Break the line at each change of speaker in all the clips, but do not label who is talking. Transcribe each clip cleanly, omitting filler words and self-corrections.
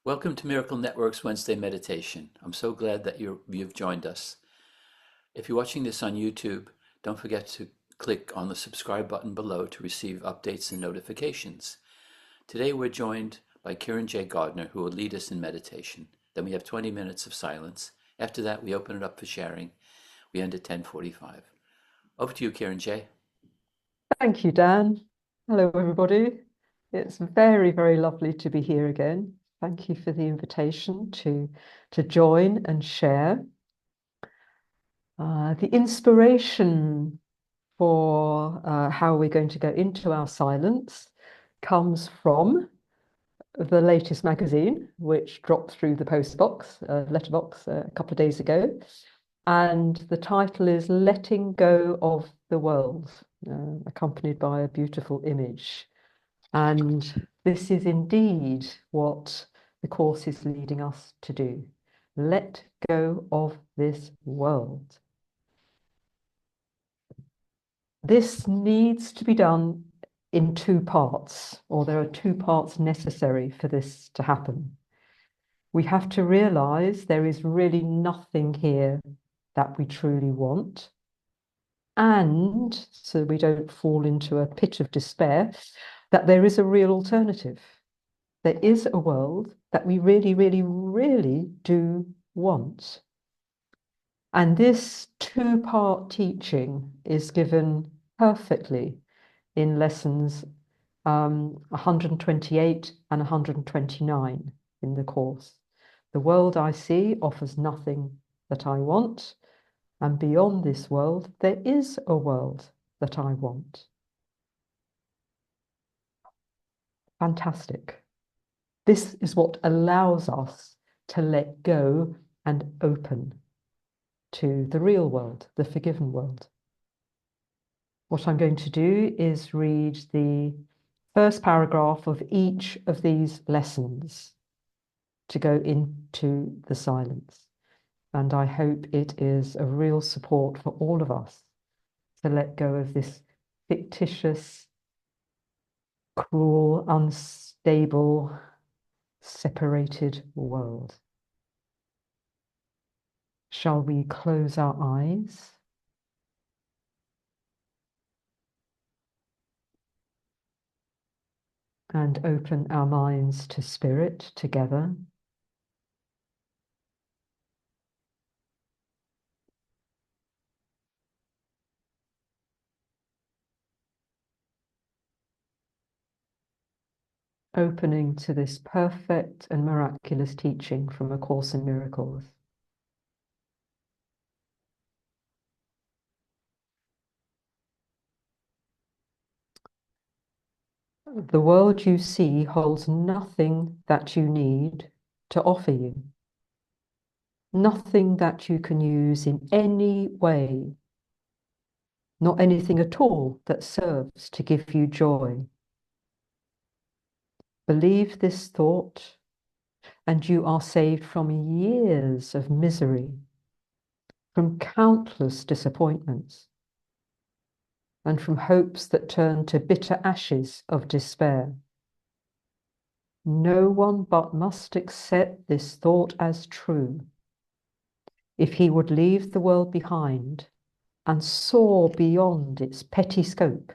Welcome to Miracle Network's Wednesday meditation. I'm so glad that you've joined us. If you're watching this on YouTube, don't forget to click on the subscribe button below to receive updates and notifications. Today we're joined by kironJ Gardner, who will lead us in meditation. Then we have 20 minutes of silence. After that, we open it up for sharing. We end at 10:45. Over to you, kironJ.
Thank you, Dan. Hello, everybody. It's very, very lovely to be here again. Thank you for the invitation to join and share. The inspiration for how we're going to go into our silence comes from the latest magazine, which dropped through the letterbox a couple of days ago. And the title is Letting Go of the World, accompanied by a beautiful image. And this is indeed what the course is leading us to do. Let go of this world. This needs to be done in two parts, or there are two parts necessary for this to happen. We have to realize there is really nothing here that we truly want. And so we don't fall into a pit of despair, that there is a real alternative. There is a world that we really, really, really do want. And this two-part teaching is given perfectly in lessons 128 and 129 in the course. The world I see offers nothing that I want, and beyond this world, there is a world that I want. Fantastic. This is what allows us to let go and open to the real world, the forgiven world. What I'm going to do is read the first paragraph of each of these lessons to go into the silence. And I hope it is a real support for all of us to let go of this fictitious, cruel, unstable, separated world. Shall we close our eyes? And open our minds to spirit together. Opening to this perfect and miraculous teaching from A Course in Miracles. The world you see holds nothing that you need to offer you. Nothing that you can use in any way. Not anything at all that serves to give you joy. Believe this thought, and you are saved from years of misery, from countless disappointments, and from hopes that turn to bitter ashes of despair. No one but must accept this thought as true. If he would leave the world behind and soar beyond its petty scope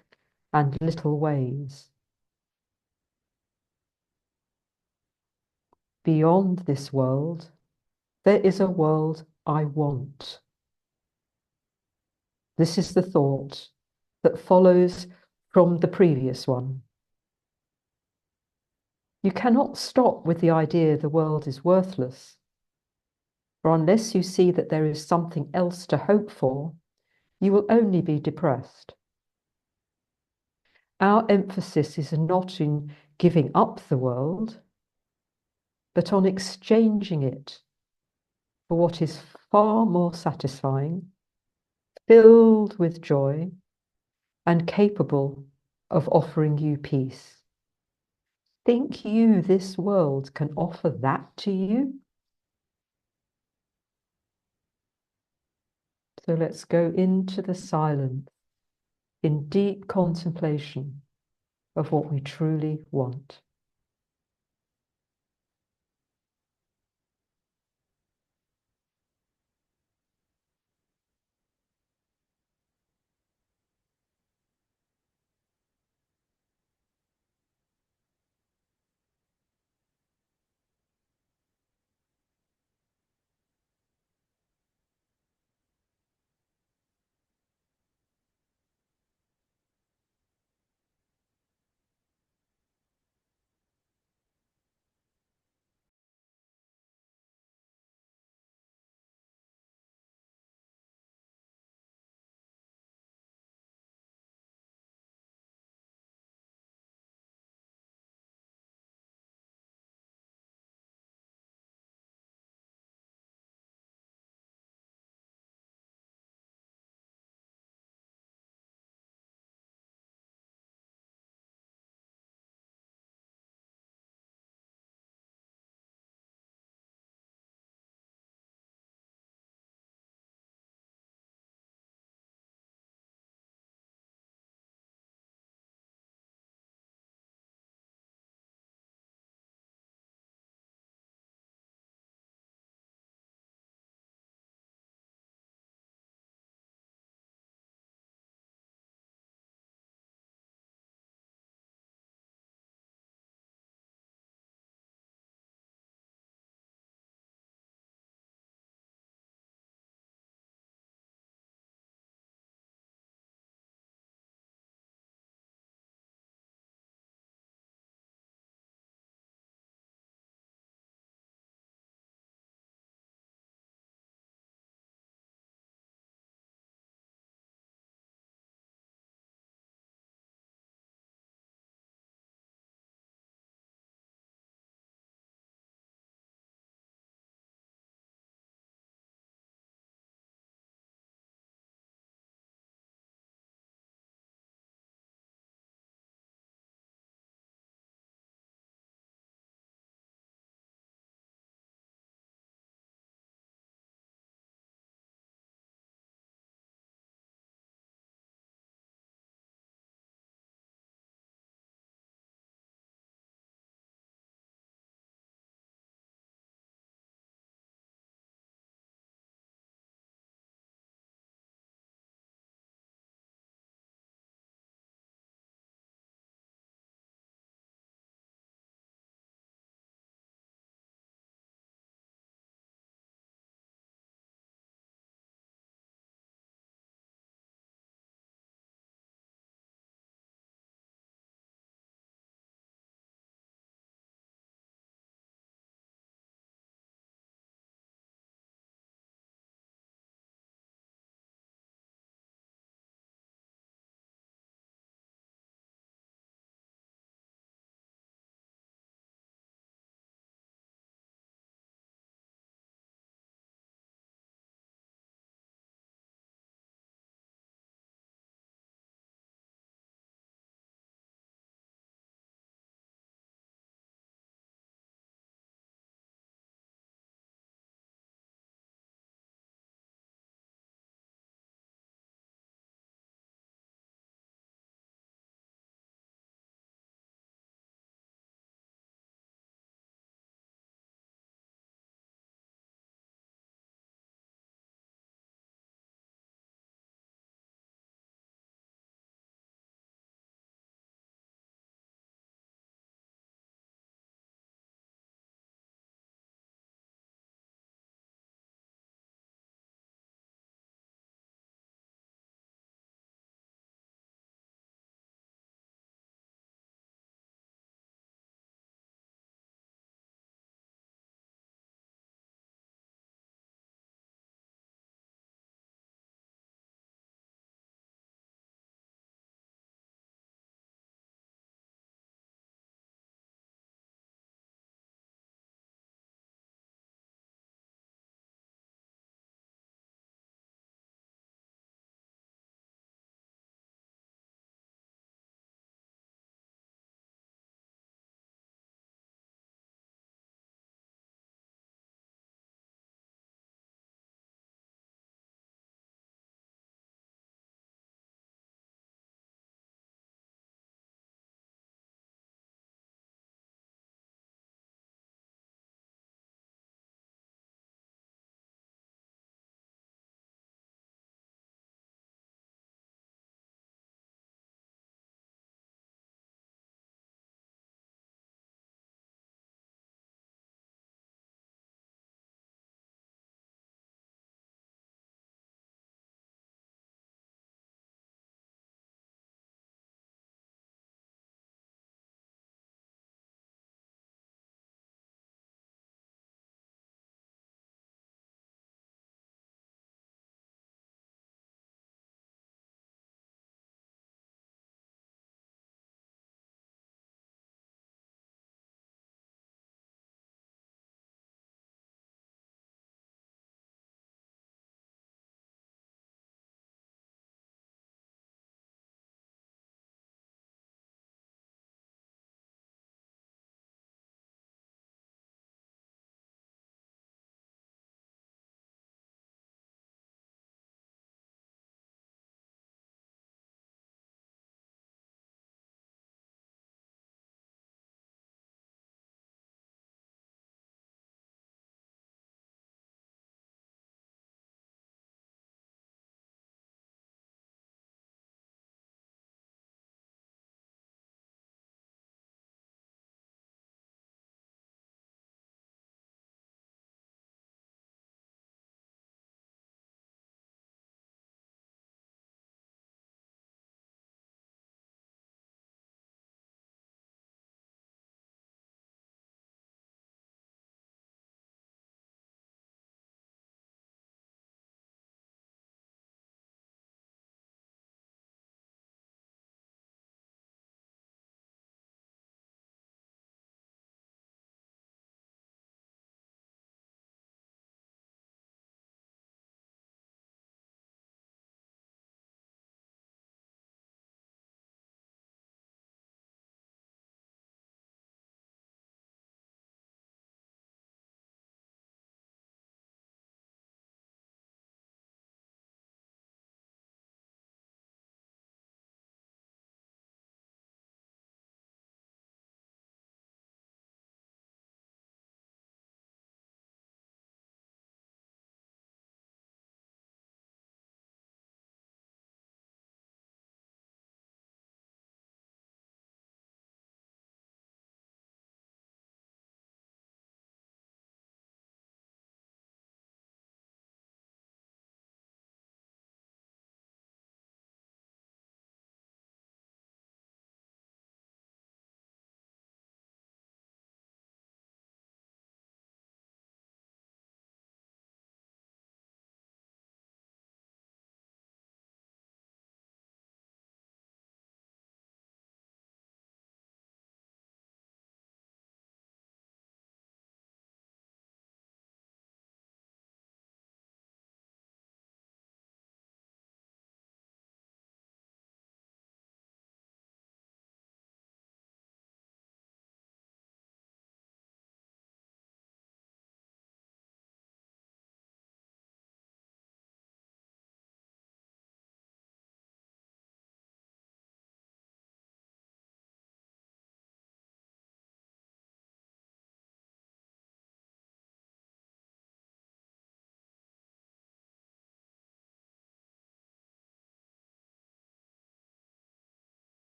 and little ways. Beyond this world, there is a world I want. This is the thought that follows from the previous one. You cannot stop with the idea the world is worthless, for unless you see that there is something else to hope for, you will only be depressed. Our emphasis is not in giving up the world, but on exchanging it for what is far more satisfying, filled with joy, and capable of offering you peace. Think you this world can offer that to you? So let's go into the silence in deep contemplation of what we truly want.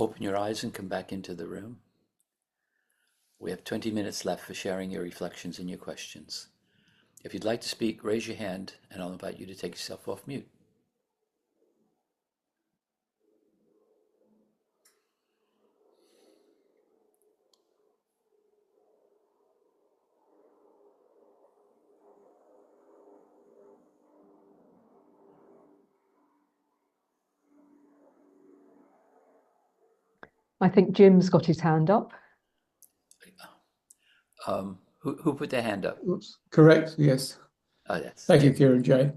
open your eyes and come back into the room. We have 20 minutes left for sharing your reflections and your questions. If you'd like to speak, raise your hand and I'll invite you to take yourself off mute.
I think Jim's got his hand up.
Who put their hand up?
Oops. Correct, yes.
Oh, yes.
Thank you,
Jim.
kironJ.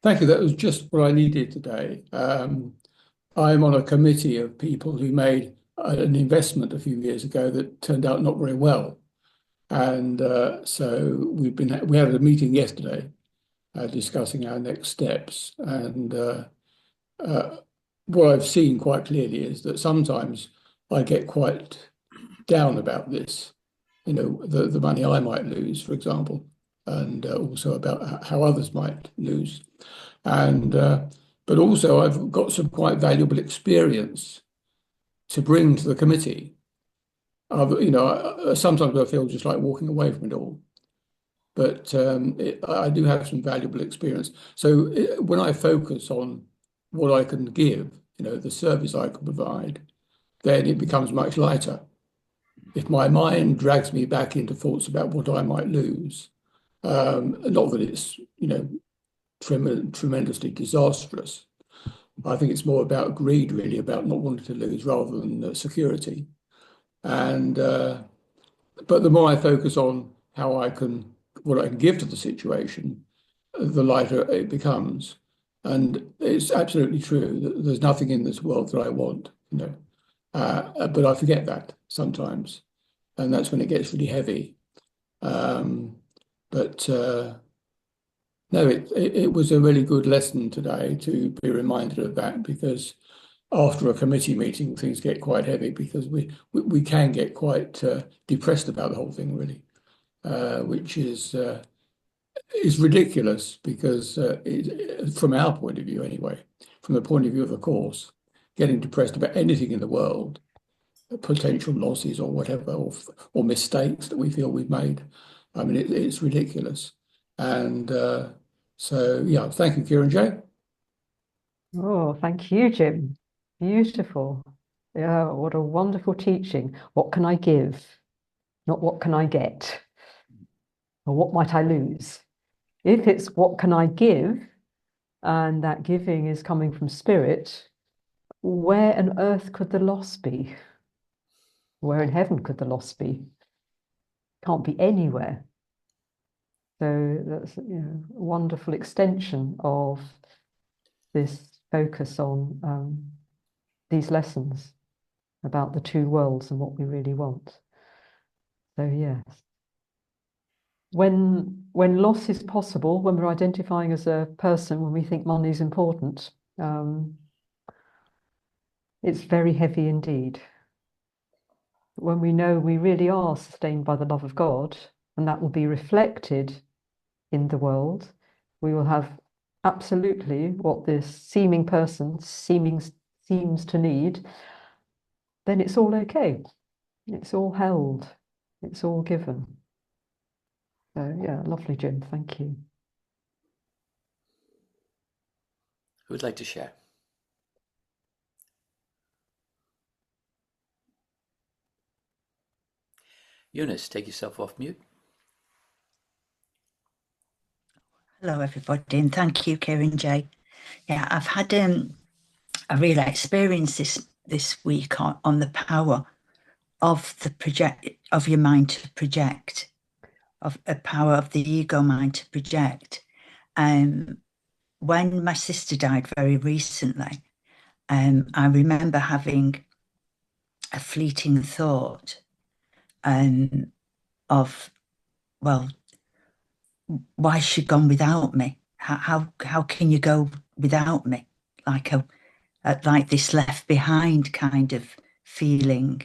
Thank you. That was just what I needed today. I'm on a committee of people who made an investment a few years ago that turned out not very well. And so we had a meeting yesterday discussing our next steps. And what I've seen quite clearly is that sometimes I get quite down about this, the money I might lose, for example, and also about how others might lose. And but also I've got some quite valuable experience to bring to the committee. Sometimes I feel just like walking away from it all, but I do have some valuable experience. So when I focus on what I can give, the service I can provide, then it becomes much lighter. If my mind drags me back into thoughts about what I might lose, not that it's tremendously disastrous. I think it's more about greed, really, about not wanting to lose rather than security. And but the more I focus on what I can give to the situation, the lighter it becomes. And it's absolutely true that there's nothing in this world that I want, but I forget that sometimes, and that's when it gets really heavy. But no, it was a really good lesson today to be reminded of that, because after a committee meeting, things get quite heavy because we can get quite depressed about the whole thing, really, which is ridiculous because from our point of view anyway, from the point of view of the course, getting depressed about anything in the world, potential losses or whatever, or mistakes that we feel we've made, I mean, it's ridiculous. And so, yeah, thank you, kironJ.
Oh, thank you, Jim. Beautiful. Yeah, what a wonderful teaching. What can I give? Not what can I get? Or what might I lose? If it's what can I give, and that giving is coming from spirit, where on earth could the loss be? Where in heaven could the loss be? Can't be anywhere. So that's a wonderful extension of this focus on these lessons about the two worlds and what we really want. So yes, when loss is possible, when we're identifying as a person, when we think money is important, it's very heavy indeed. When we know we really are sustained by the love of God, and that will be reflected in the world, we will have absolutely what this seeming person seems to need, then it's all okay. It's all held. It's all given. So yeah, lovely, Jim. Thank you.
Who would like to share? Eunice, take yourself off mute.
Hello, everybody, and thank you, kironJ. Yeah, I've had a real experience this week on the power of of your mind to project, of a power of the ego mind to project. When my sister died very recently, I remember having a fleeting thought of, well, why is she gone without me? How can you go without me? Like this left behind kind of feeling.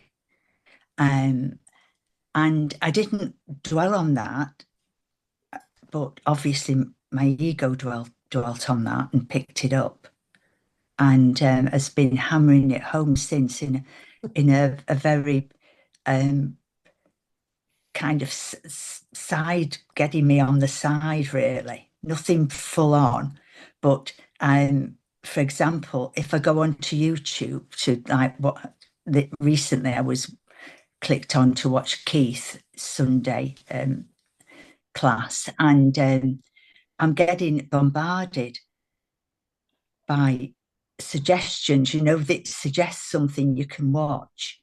And I didn't dwell on that, but obviously my ego dwelt on that and picked it up, and has been hammering it home since in a very kind of side, getting me on the side, really. Nothing full on, but for example, if I go onto YouTube to like recently I was clicked on to watch Keith Sunday class, and I'm getting bombarded by suggestions, that suggest something you can watch.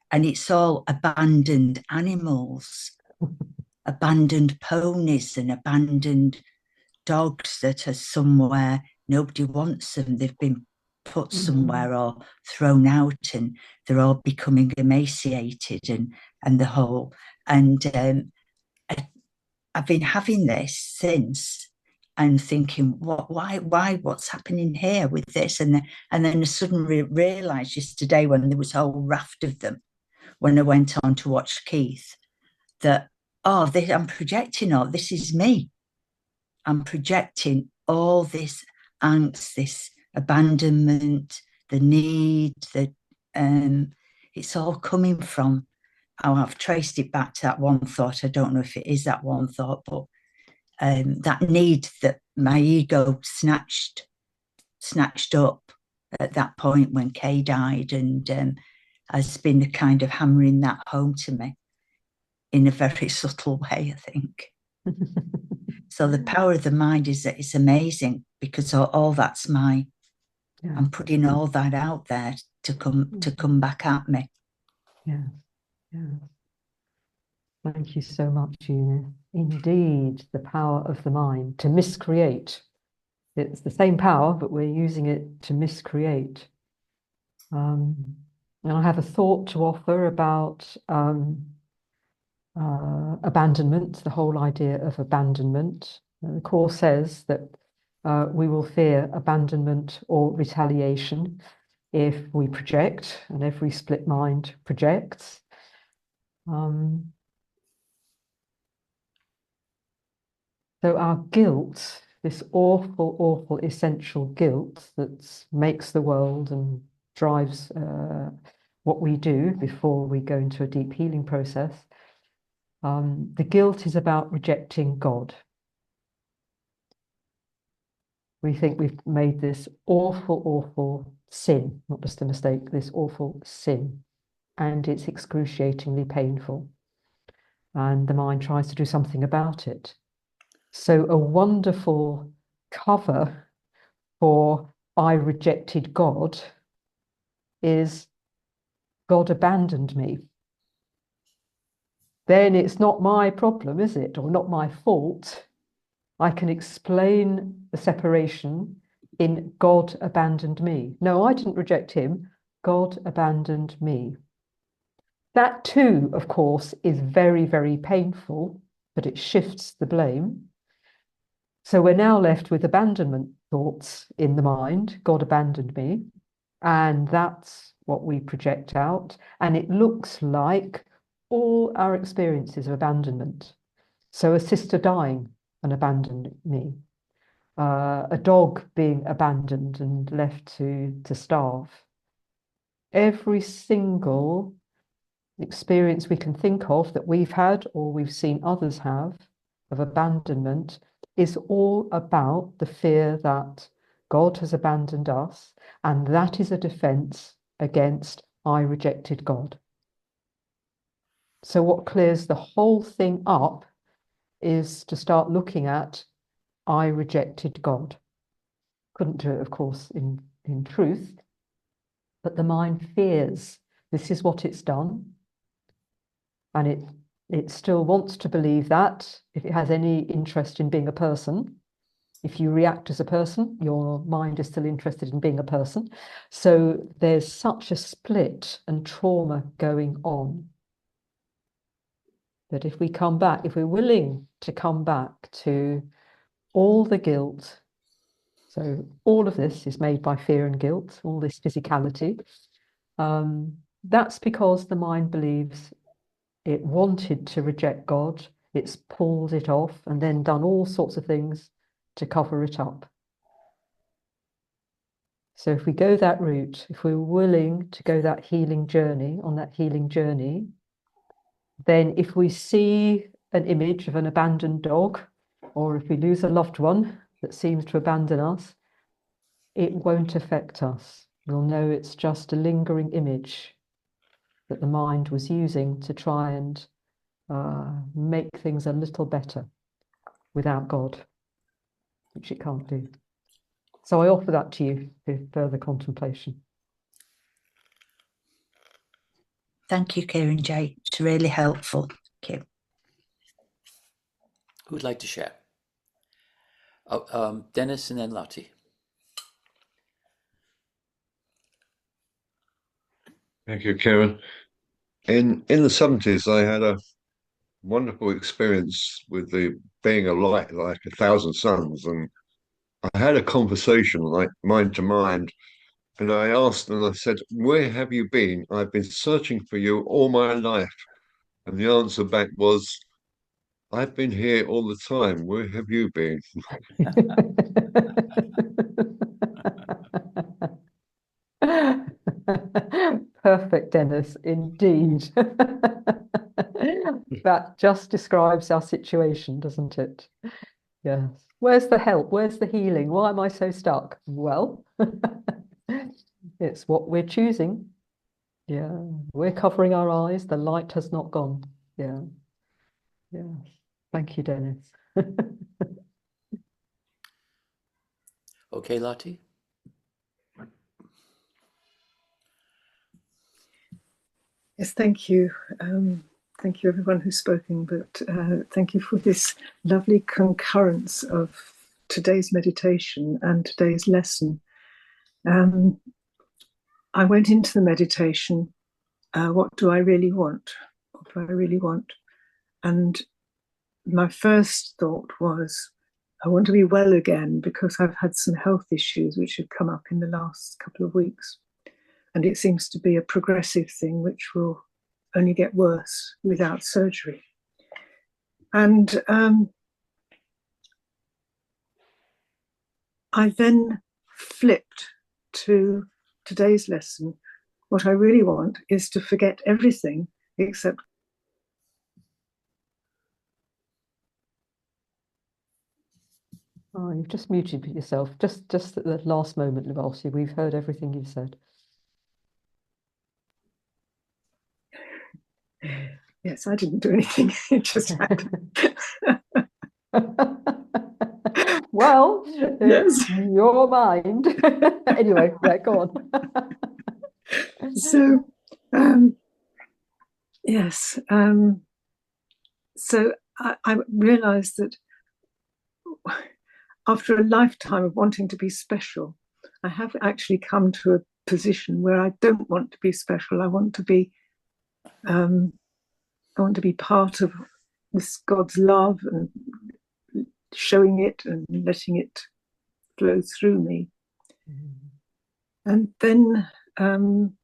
And it's all abandoned animals, abandoned ponies, and abandoned dogs that are somewhere. Nobody wants them. They've been put somewhere or thrown out, and they're all becoming emaciated, and the whole. And I've been having this since, and thinking, why, what's happening here with this? And then I suddenly realised yesterday, when there was a whole raft of them, when I went on to watch Keith, that I'm projecting all this is me. I'm projecting all this angst, this abandonment, the need, that it's all coming from. I've traced it back to that one thought. I don't know if it is that one thought, but that need that my ego snatched up at that point when Kay died, and has been the kind of hammering that home to me in a very subtle way, I think. So the power of the mind is that it's amazing, because all that's I'm putting all that out there to come back at me.
Yeah. Thank you so much, Eunice. Indeed, the power of the mind to miscreate. It's the same power, but we're using it to miscreate. And I have a thought to offer about abandonment, the whole idea of abandonment. The Course says that we will fear abandonment or retaliation if we project, and every split mind projects. So our guilt, this awful, awful, essential guilt that makes the world and drives what we do before we go into a deep healing process, the guilt is about rejecting God. We think we've made this awful, awful sin, not just a mistake, this awful sin, and it's excruciatingly painful. And the mind tries to do something about it. So a wonderful cover for I rejected God is God abandoned me. Then it's not my problem, is it? Or not my fault. I can explain the separation in God abandoned me. No, I didn't reject him. God abandoned me. That too, of course, is very, very painful, but it shifts the blame. So we're now left with abandonment thoughts in the mind. God abandoned me. And that's what we project out. And it looks like all our experiences of abandonment. So a sister dying and abandoning me. A dog being abandoned and left to starve. Every single experience we can think of that we've had or we've seen others have of abandonment is all about the fear that God has abandoned us, and that is a defense against I rejected God. So what clears the whole thing up is to start looking at I rejected God. Couldn't do it, of course, in truth, but the mind fears this is what it's done, and it still wants to believe that if it has any interest in being a person. If you react as a person, your mind is still interested in being a person. So there's such a split and trauma going on that if we come back, if we're willing to come back to all the guilt, so all of this is made by fear and guilt, all this physicality, that's because the mind believes it wanted to reject God, it's pulled it off and then done all sorts of things to cover it up. So if we go that route, if we're willing to go that healing journey, on that healing journey, then if we see an image of an abandoned dog, or if we lose a loved one that seems to abandon us, it won't affect us. We'll know it's just a lingering image that the mind was using to try and make things a little better without God, which it can't do. So I offer that to you for further contemplation.
Thank you, kironJ. It's really helpful. Thank you.
Who would like to share? Oh, Dennis and then Lottie.
Thank you, Karen. In the 70s, I had a wonderful experience with the being a light like 1,000 suns, and I had a conversation like mind to mind, and I asked and I said, "Where have you been? I've been searching for you all my life." And the answer back was, "I've been here all the time. Where have you been?"
Perfect, Dennis, indeed. That just describes our situation, doesn't it? Yes. Where's the help? Where's the healing? Why am I so stuck? Well, it's what we're choosing. Yeah. We're covering our eyes. The light has not gone. Yeah. Yes. Thank you, Dennis.
Okay, Lottie?
Yes, thank you. Thank you, everyone who's spoken, but thank you for this lovely concurrence of today's meditation and today's lesson. I went into the meditation, what do I really want? What do I really want? And my first thought was, I want to be well again because I've had some health issues which have come up in the last couple of weeks. And it seems to be a progressive thing which will only get worse without surgery. And I then flipped to today's lesson. What I really want is to forget everything except
Oh, you've just muted yourself. Just at the last moment, Livalsi. We've heard everything you've said.
Yes, I didn't do anything. It just happened.
Well,
Yes.
it's your mind. Anyway, yeah, go on.
So, yes. So I realized that after a lifetime of wanting to be special, I have actually come to a position where I don't want to be special. I want to be part of this God's love and showing it and letting it flow through me. And then I'm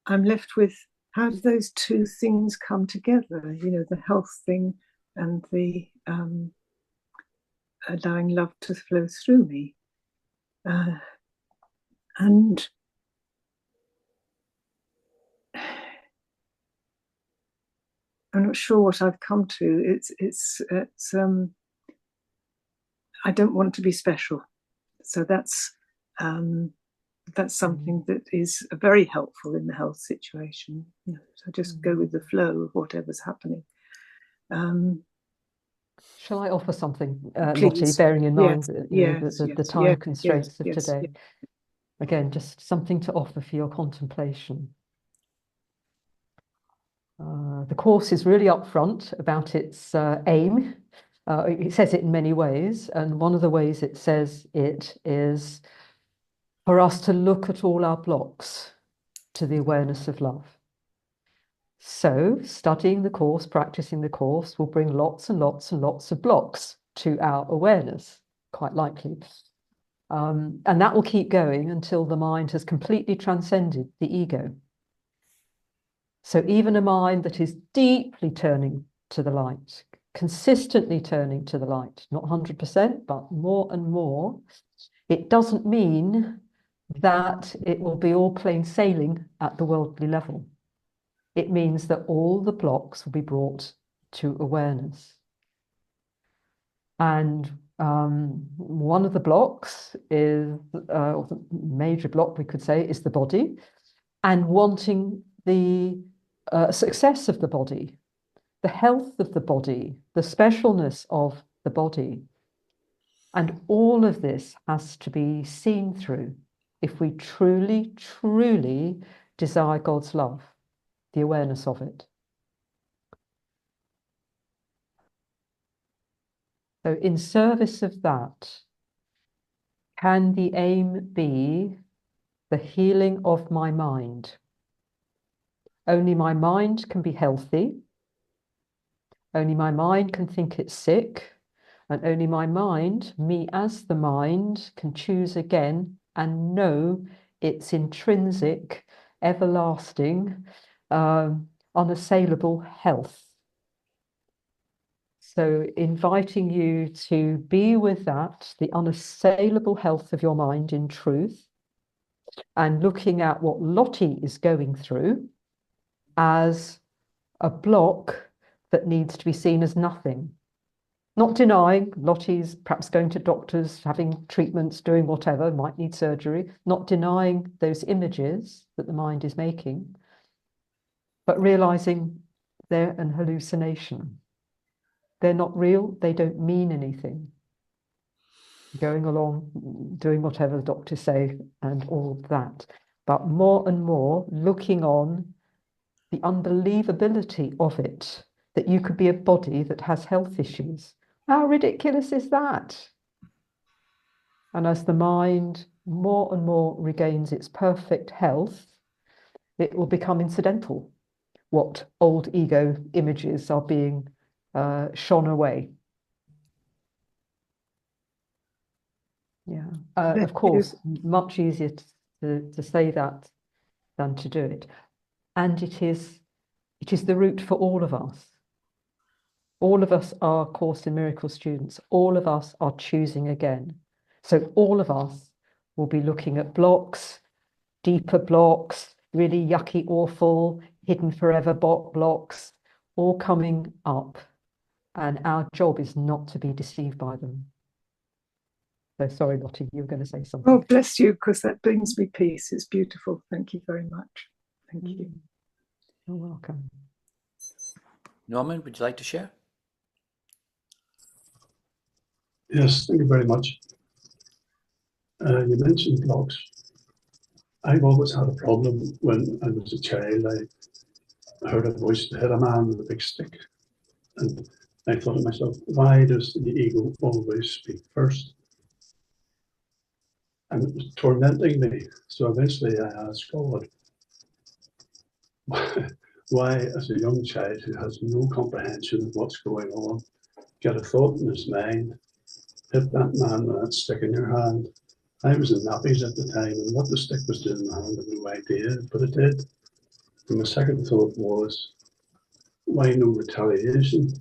left with, how do those two things come together? You know, the health thing and the allowing love to flow through me. And I'm not sure what I've come to. It's I don't want to be special. So that's something that is very helpful in the health situation. You know, so just go with the flow of whatever's happening.
Shall I offer something, Lottie, bearing in mind the time constraints of today? Again, just something to offer for your contemplation. The Course is really upfront about its aim. It says it in many ways, and one of the ways it says it is for us to look at all our blocks to the awareness of love. So studying the Course, practicing the Course will bring lots and lots and lots of blocks to our awareness, quite likely. And that will keep going until the mind has completely transcended the ego. So even a mind that is deeply turning to the light, consistently turning to the light, not 100%, but more and more, it doesn't mean that it will be all plain sailing at the worldly level. It means that all the blocks will be brought to awareness. And one of the blocks is, or the major block we could say, is the body, and wanting the success of the body, the health of the body, the specialness of the body. And all of this has to be seen through if we truly, truly desire God's love, the awareness of it. So in service of that, can the aim be the healing of my mind? Only my mind can be healthy. Only my mind can think it's sick. And only my mind, me as the mind, can choose again and know its intrinsic, everlasting, unassailable health. So inviting you to be with that, the unassailable health of your mind in truth, and looking at what Lottie is going through as a block that needs to be seen as nothing. Not denying Lottie's perhaps going to doctors, having treatments, doing whatever, might need surgery, not denying those images that the mind is making, but realizing they're an hallucination. They're not real, they don't mean anything. Going along, doing whatever the doctors say and all that. But more and more looking on the unbelievability of it, that you could be a body that has health issues. How ridiculous is that? And as the mind more and more regains its perfect health, it will become incidental what old ego images are being shone away. Yeah, of course, much easier to say that than to do it. And it is the route for all of us. All of us are Course in Miracles students. All of us are choosing again. So all of us will be looking at blocks, deeper blocks, really yucky, awful, hidden forever blocks, all coming up. And our job is not to be deceived by them. So sorry, Lottie, you were going to say something.
Oh, bless you, because that brings me peace. It's beautiful. Thank you very much. Thank you.
You're welcome.
Norman, would you like to share?
Yes, thank you very much. You mentioned blocks. I've always had a problem when I was a child. I heard a voice that hit a man with a big stick. And I thought to myself, why does the ego always speak first? And it was tormenting me. So eventually I asked God, why, as a young child who has no comprehension of what's going on, get a thought in his mind, hit that man with that stick in your hand. I was in nappies at the time, and what the stick was doing in my hand, I had no idea, but it did. And my second thought was, why no retaliation?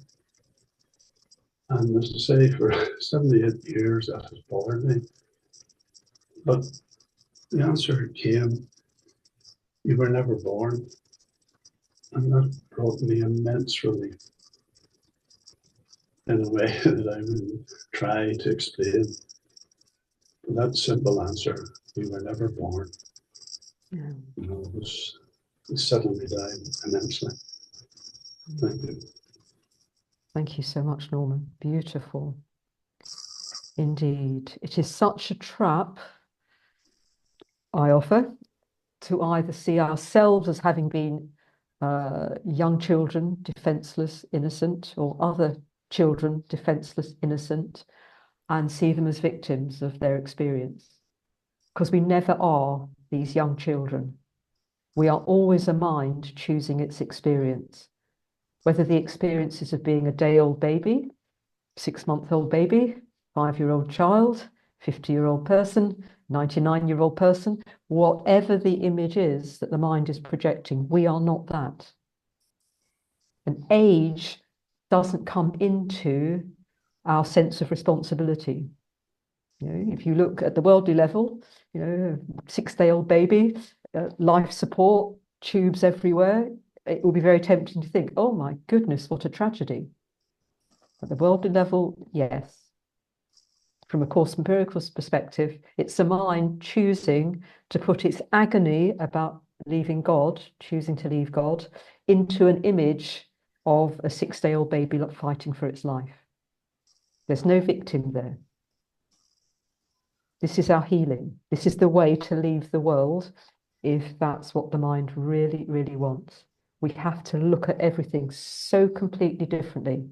And as to say, for 78 years, that has bothered me. But the answer came, you were never born. And that brought me immense relief in a way that I would try to explain. That simple answer, we were never born.
Yeah.
You know, it was settling me down immensely. Thank you.
Thank you so much, Norman. Beautiful. Indeed. It is such a trap, I offer, to either see ourselves as having been young children, defenseless, innocent, or other children, defenseless, innocent, and see them as victims of their experience. Because we never are these young children. We are always a mind choosing its experience, whether the experience is of being a day-old baby, 6-month-old baby, 5-year-old child, 50-year-old person, 99-year-old person, whatever the image is that the mind is projecting, we are not that. And age doesn't come into our sense of responsibility. You know, if you look at the worldly level, you know, 6-day-old baby, life support, tubes everywhere, it will be very tempting to think, oh my goodness, what a tragedy. At the worldly level, yes. From a Course in Miracles perspective, it's the mind choosing to put its agony about leaving God, choosing to leave God, into an image of a 6-day-old baby fighting for its life. There's no victim there. This is our healing. This is the way to leave the world if that's what the mind really, really wants. We have to look at everything so completely differently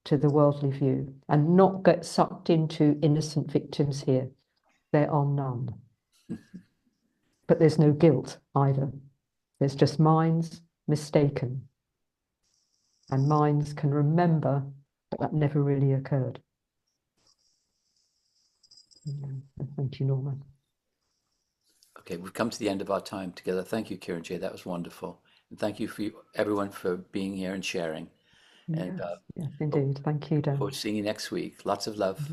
to the worldly view and not get sucked into innocent victims here. There are none. But there's no guilt either. There's just minds mistaken. And minds can remember that never really occurred. Thank you, Norma.
Okay, we've come to the end of our time together. Thank you, kironJ. That was wonderful. And thank you for everyone for being here and sharing. And
Yes, indeed. Thank you, Dan.
forward to seeing you next week. Lots of love.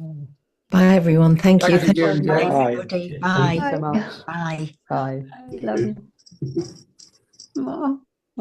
Bye, everyone. Thank you.
Thank you,
Bye,
Bye.
everybody.
Thank
Bye.
you so much.
Bye.
Bye.
Thank
Love
you.
you.